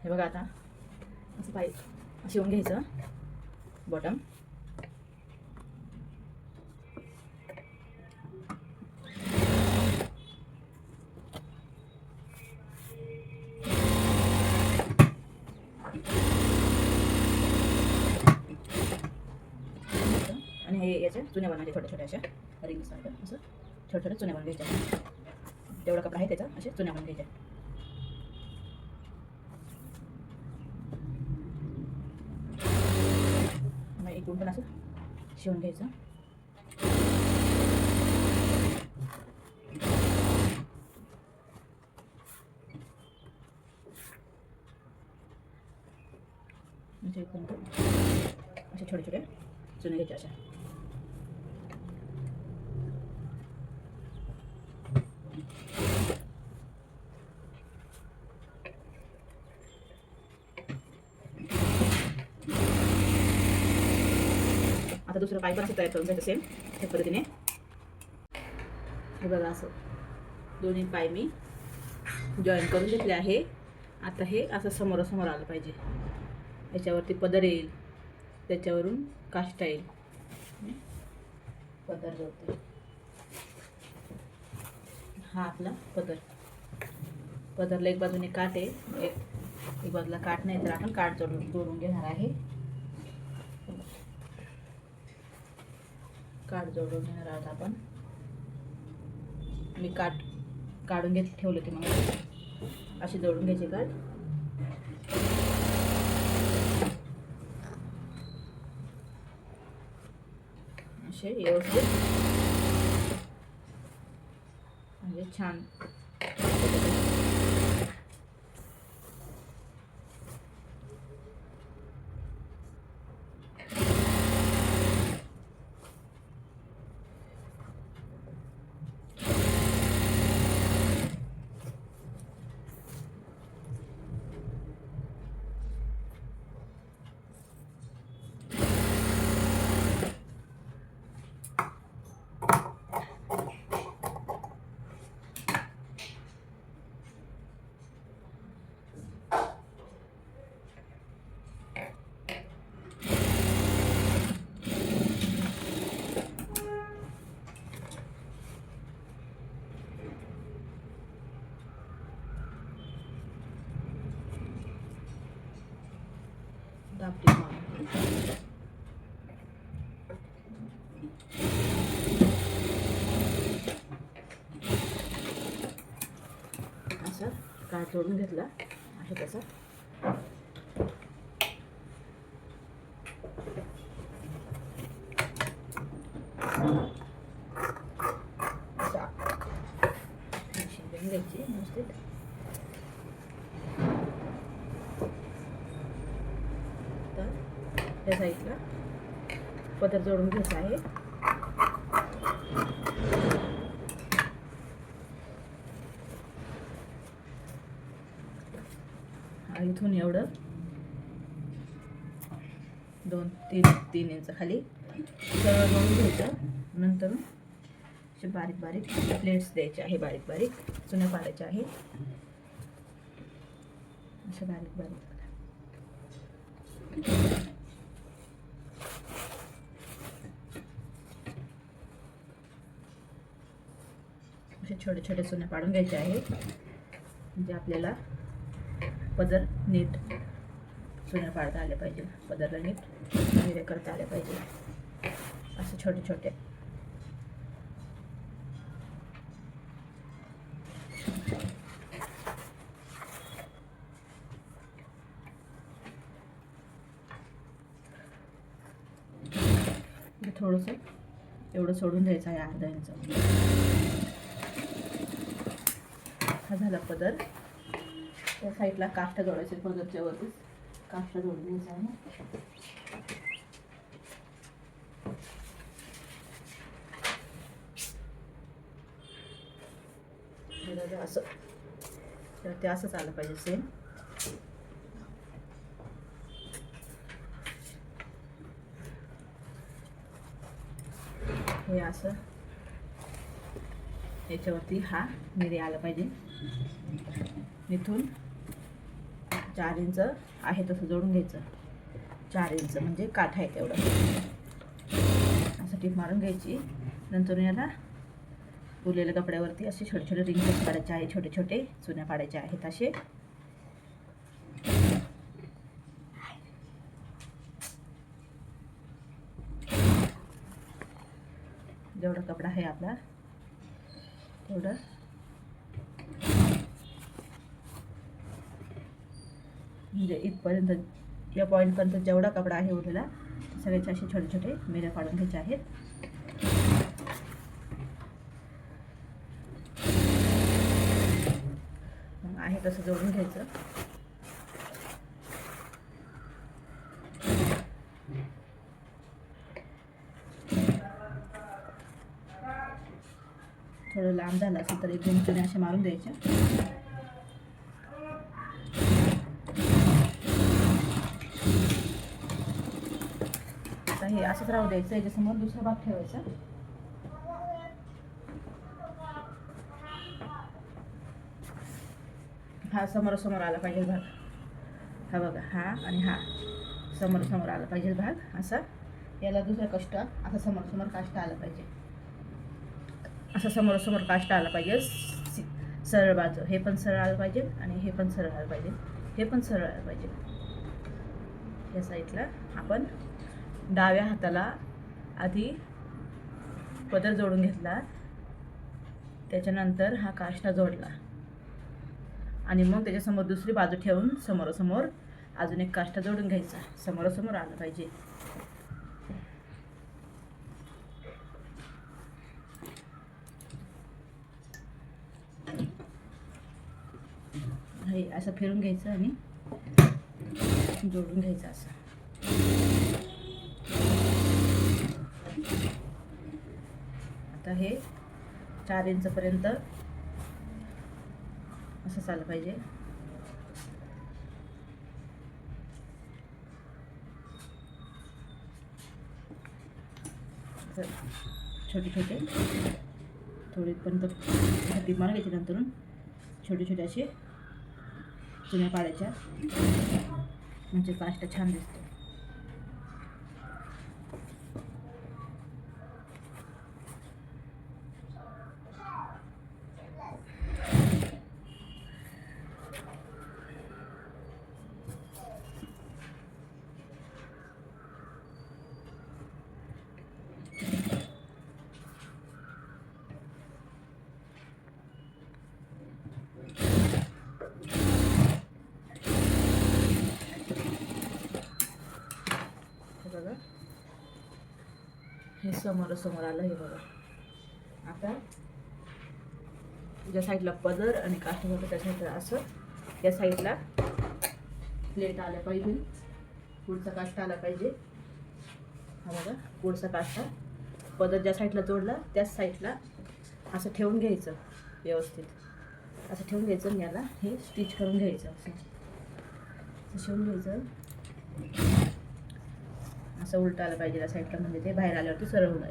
हे बघा आता असं शिवून घ्यायचं बॉटम. आणि हे याच्या चुन्या बनवायचे छोट्या छोट्या अशा रिंग सारखं असं छोट्या छोट्या चुन्या बनवून घ्यायच्या. तेवढा कपडा आहे त्याचा असे चुन्या बनवून घ्यायच्या. मग इकडून पण असं शिवून घ्यायचं. म्हणजे इकडून असे छोटे छोटे चुने घ्यायचे अशा. आता दुसरं पाय पण असं तयार करून घ्यायचं सेम त्या पद्धतीने. हे बघा असं दोन्ही पाय मी जॉईन करून घेतले आहे. आता हे असं समोरासमोर आलं पाहिजे. याच्यावरती पदर येईल, त्याच्यावरून काष्टा येईल. पदर जोडते, हा आपला पदर. पदरला एक बाजूने काट आहे, एक बाजूला काट नाही, तर आपण काठ जोडून घेणार आहे. काठ जोडून घेणार आहोत आपण. मी काठ काढून ठेवले ते मग असे जोडून घ्यायचे काठ. असे व्यवस्थित म्हणजे छान. दाबटी असं काठ जोडून घेतला आहे तसं. घ्यायची व्यवस्थित. तर त्या साईडला पदर जोडून घ्यायचा आहे. इथून एवढं 2-3 इंच खाली सरळ जोडून घ्यायचं. नंतर असे बारीक बारीक प्लेट्स द्यायचे आहे. बारीक बारीक चुन्या पाडायच्या आहे. असे बारीक बारीक असे छोटे छोटे चुन्या पाडून घ्यायचे आहे. म्हणजे आपल्याला पदर नीट चुन्या पाडता आले पाहिजे. पदरला नीट निर्या करता आले पाहिजे. असे छोटे छोटे थोडंसं एवढं सोडून द्यायचं आहे, अर्धा इंच. हा झाला पदर. त्या साईडला काष्टा जोडायचे. पदरच्या वरतीच काष्टा जोडून घ्यायचा आहे. असं ते असंच आलं पाहिजे सेम. हे असं याच्यावरती हा निर्या आला पाहिजे. इथून 4 इंच आहे तसं जोडून घ्यायचं. 4 इंच म्हणजे काठ आहे तेवढं असं टीप मारून घ्यायची. नंतर याला उरलेल्या कपड्यावरती असे छोटे छोटे रिंग काढायचे आहे, छोटे छोटे चुन्या पाडायच्या आहेत असे. जेवढा कपडा आहे आपला तेवढं म्हणजे इथपर्यंत या पॉईंटपर्यंत जेवढा कपडा आहे उरलेला सगळ्याचे असे छोटे छोटे मेऱ्या पाडून घ्यायचे आहेत. मग आहे तसं जोडून घ्यायचं. थोडं लांब झालं असेल तर 1-2 चुने असे मारून द्यायचे. आता हे असंच राहू द्यायचं. याच्यासमोर दुसरा भाग ठेवायचा. हा समोरासमोर आला पाहिजे भाग. हा बघा, हा आणि हा समोरासमोर आला पाहिजे भाग असा. याला दुसरा कष्ट असा समोरासमोर काष्ट आला पाहिजे. असं समोरासमोर काष्ट आला पाहिजे. सरळ बाजू हे पण सरळ आलं पाहिजे आणि हे पण सरळ आलं पाहिजे. हे पण सरळ आलं पाहिजे. या साईडला आपण डाव्या हाताला आधी पदर जोडून घेतला, त्याच्यानंतर हा काष्टा जोडला आणि मग त्याच्यासमोर दुसरी बाजू ठेवून समोरासमोर अजून एक काष्टा जोडून घ्यायचा. समोरासमोर आलं पाहिजे. हे असं फिरून घ्यायचं आणि जोडून घ्यायचं असं. आता हे 4 इंचपर्यंत असं चाललं पाहिजे. छोटे छोटे थोडेपर्यंत टीप मारून घ्यायचे. नंतर छोटे छोटे असे चुन्या पाडायच्या म्हणजे काष्ट छान दिसतो. बघा हे समोरासमोर आलं. हे बघा आता ज्या साईडला पदर आणि काष्ट होतं त्या साईडला असं या साईडला प्लेट आल्या पाहिजे. पुढचा काष्ट आला पाहिजे. हा बघा पुढचा काष्टा पदर ज्या साईडला जोडला त्याच साईडला असं ठेवून घ्यायचं. व्यवस्थित असं ठेवून घ्यायचं आणि याला हे स्टिच करून घ्यायचं. असं शिवून घ्यायचं. असं उलट आलं पाहिजे त्या साईडला म्हणजे ते बाहेर आल्यावरती सरळ होणार.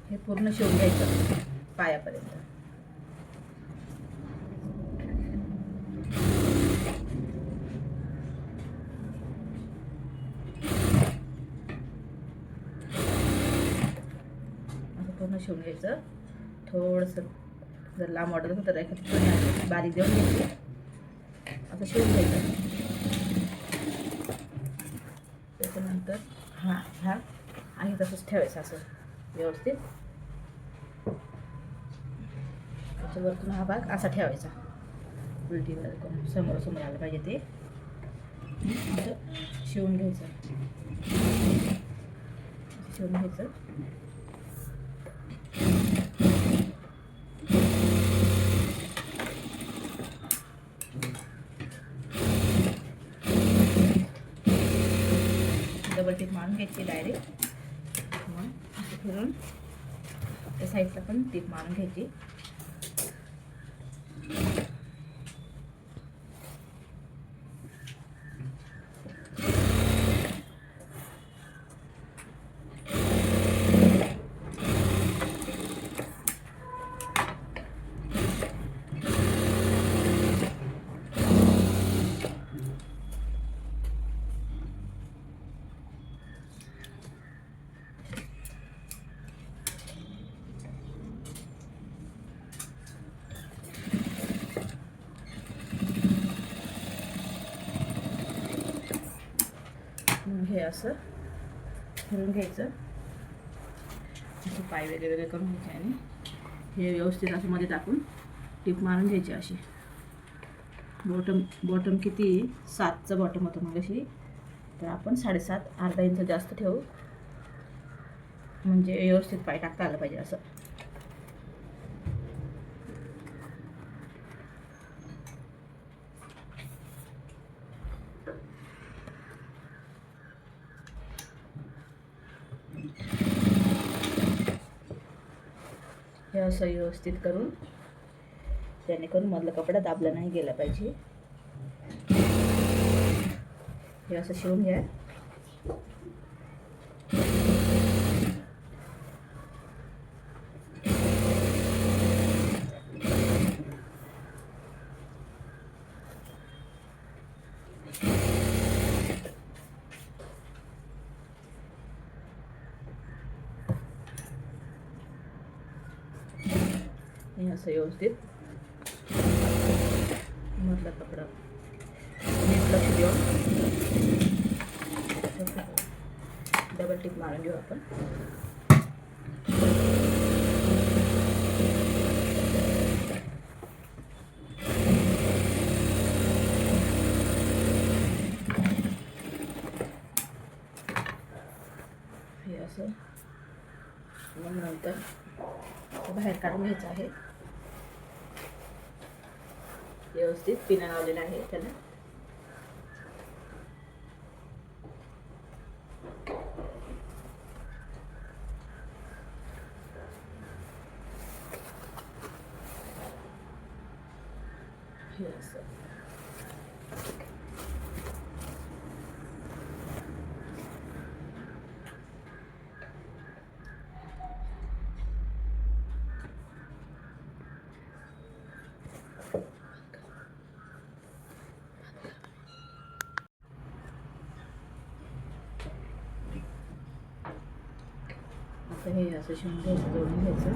हे पूर्ण शिवून घ्यायचं पायापर्यंत. असं पूर्ण शिवून घ्यायचं. थोडंसं जर लांब वाटत असेल तर एखादी बारीक देऊन घ्यायची. आता शिवून घ्यायचं. त्याच्यानंतर हा आहे तसंच ठेवायचं असं व्यवस्थित. त्याच्यावरतून हा भाग असा ठेवायचा. उलटी करून समोरासमोर आलं पाहिजे ते. असं शिवून घ्यायचं. शिवून घ्यायचं. डबल टिप मारून घ्यायची डायरेक्ट. मग असं फिरून त्या साईडला पण टिप मारून घ्यायची. असं फिरून घ्यायचं, असे पाय वेगळे वेगळे करून घ्यायचे आणि हे व्यवस्थित असं मध्ये टाकून टीप मारून घ्यायची अशी. बॉटम किती 7चं बॉटम होतं मगाशी, तर आपण 7.5 अर्धा इंच जास्त ठेवू, म्हणजे व्यवस्थित पाय टाकता आलं पाहिजे असं. हे असं व्यवस्थित करून, जेणेकरून मधला कपडा दाबला नाही गेला पाहिजे. हे असं शिवून घ्या. हे असं व्यवस्थित मधला कपडा नीट लक्ष देऊन डबल टिप मारून घेऊ आपण. हे असं मग नंतर बाहेर काढून घ्यायचं आहे. व्यवस्थित पिना लावलेला आहे त्याला. हे असं हे असं शिवून घ्यायचं, जोडून घ्यायचं.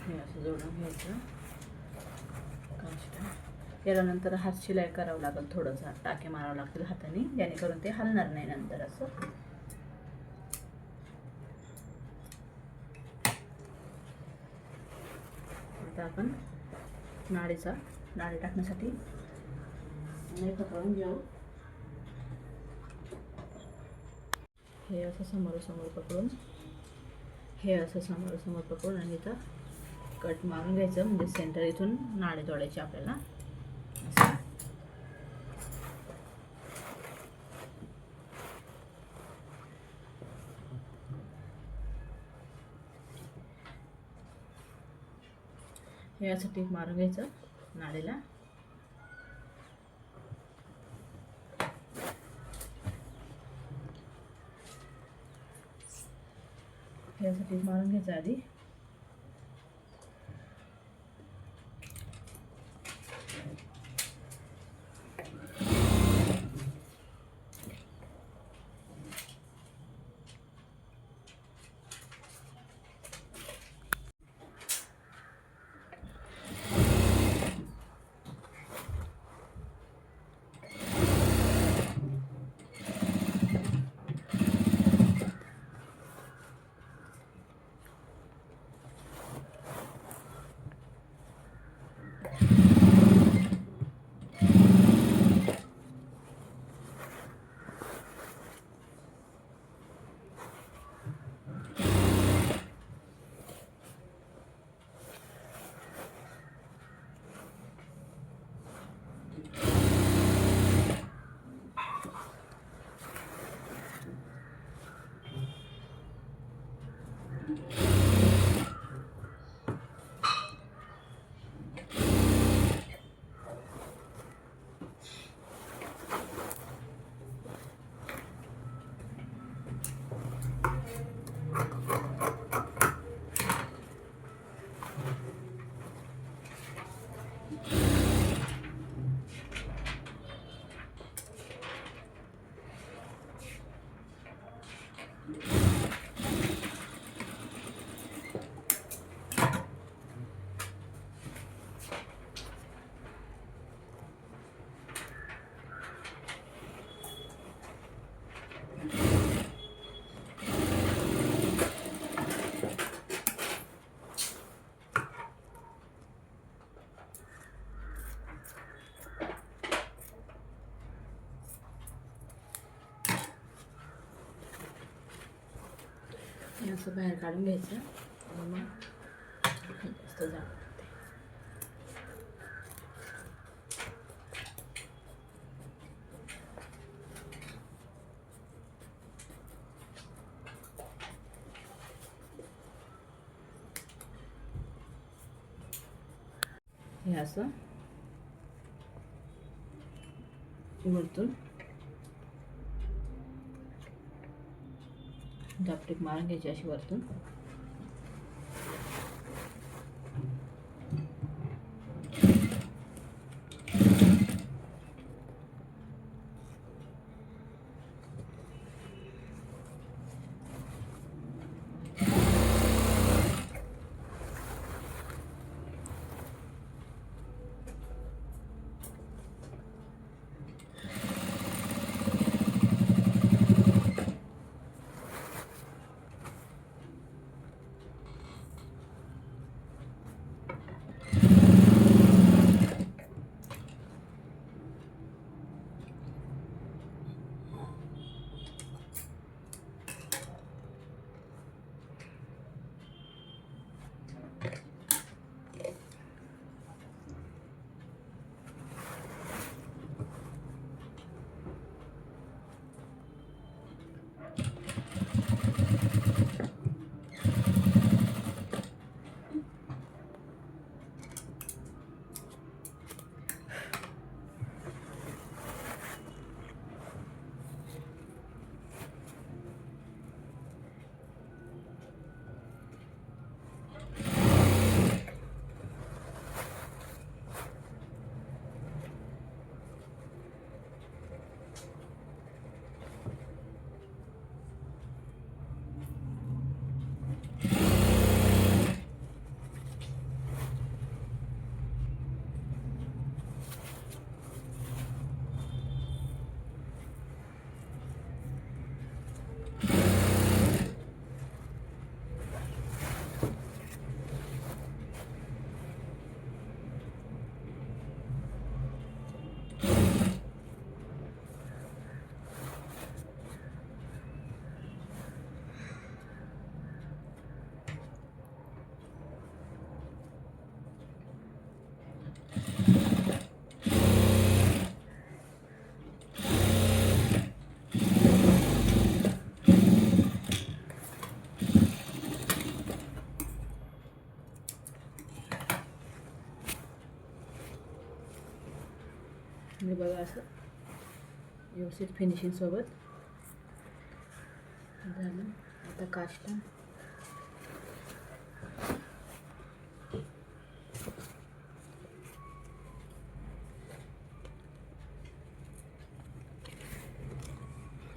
हे असं जोडून घ्यायचं. केल्यानंतर हात शिलाई करावं लागेल, थोडंसं टाके मारावं लागतील हाताने, जेणेकरून ते हलणार नाही नंतर असं. आता आपण नाडी टाकण्यासाठी नाही पकडून घेऊ. हे असं समोर पकडून, हे असं समोर पकडून आणि इथं कट मारून घ्यायचं, म्हणजे सेंटर इथून नाडी जोडायची आपल्याला. हे असं टीप मारून घ्यायचं नाडीला. हे असं टीप मारून घ्यायचं आधी. हे असं बाहेर काढून घ्यायचं आणि मग जास्त जाड हे असं वरतून दापटीक मारून घ्यायची अशी वरतून. हे बघा असं व्यवस्थित फिनिशिंग सोबत झालं. आता काष्टा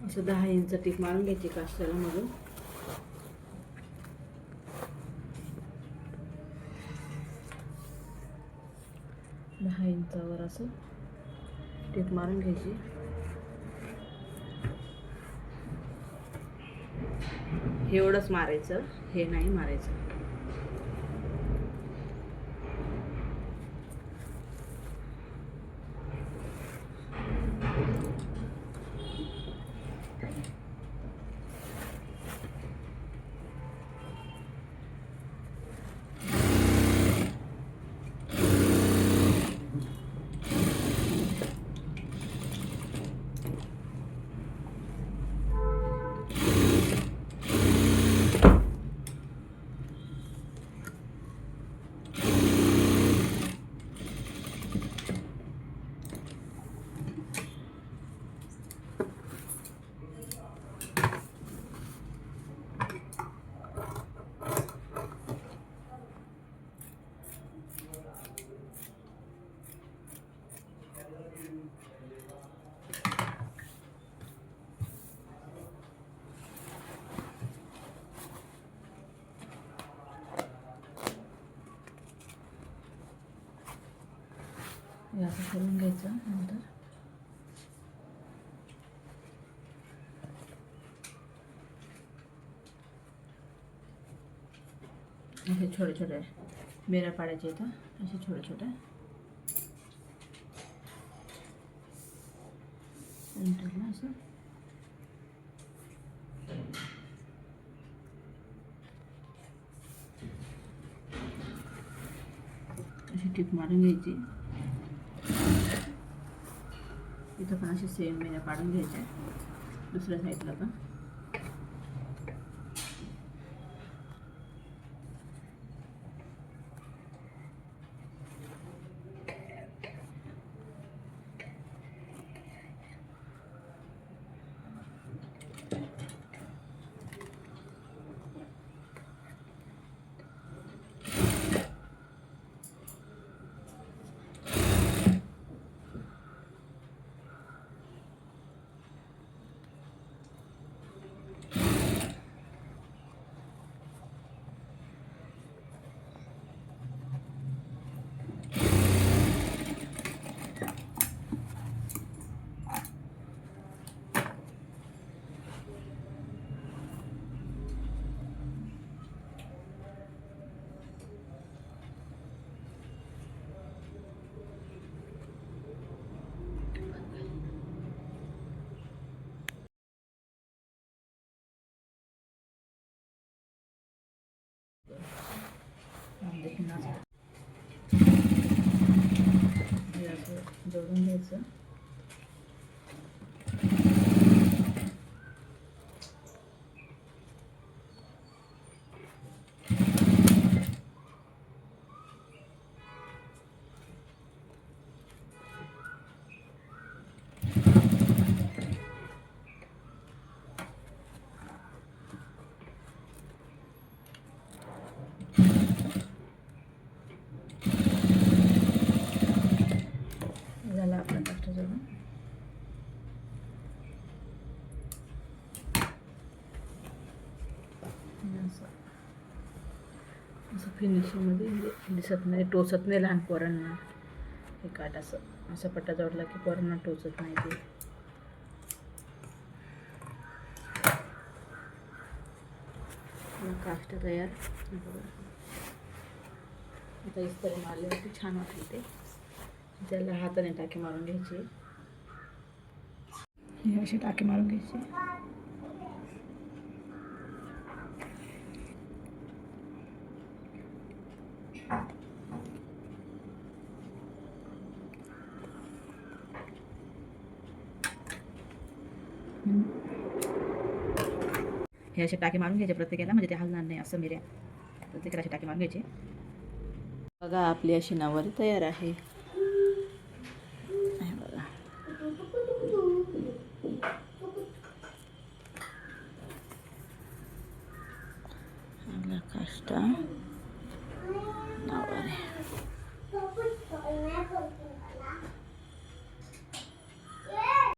असं 10 इंच टीप मारून घ्यायची काष्टाला मधून. दहा इंचावर असं टीप मारून घ्यायची. एवढंच मारायचं, हे नाही मारायचं. हे असं करून घ्यायचं. नंतर असे छोटे छोटे मेऱ्या पाडायचे इथं, असे छोटे छोटे सेंटरला असं. अशी टिप मारून घ्यायची. इथं पण असे सेम मेऱ्या पाडून घ्यायच्या, दुसऱ्या साईडला पण. हे असं जोडून घ्यायचं. झाला आपला काष्टा जोडून. असं फिनिशिंगमध्ये दिसत नाही, टोचत नाही लहान पोरांना. हे काठ असं असं पट्टा जोडला की पोरांना टोचत नाही ते. काष्टा तयार. आता इस्त्री मारल्यावरती छान वाटलं ते. त्याला हाताने टाके मारून घ्यायचे. हे असे टाके मारून घ्यायचे. हे असे टाके मारून घ्यायचे प्रत्येकाला, म्हणजे ते हलणार नाही असं मेऱ्या. प्रत्येकाला असे टाके मारून घ्यायचे. बघा आपली अशी नऊवारी तयार आहे. बघा आपला काष्टा.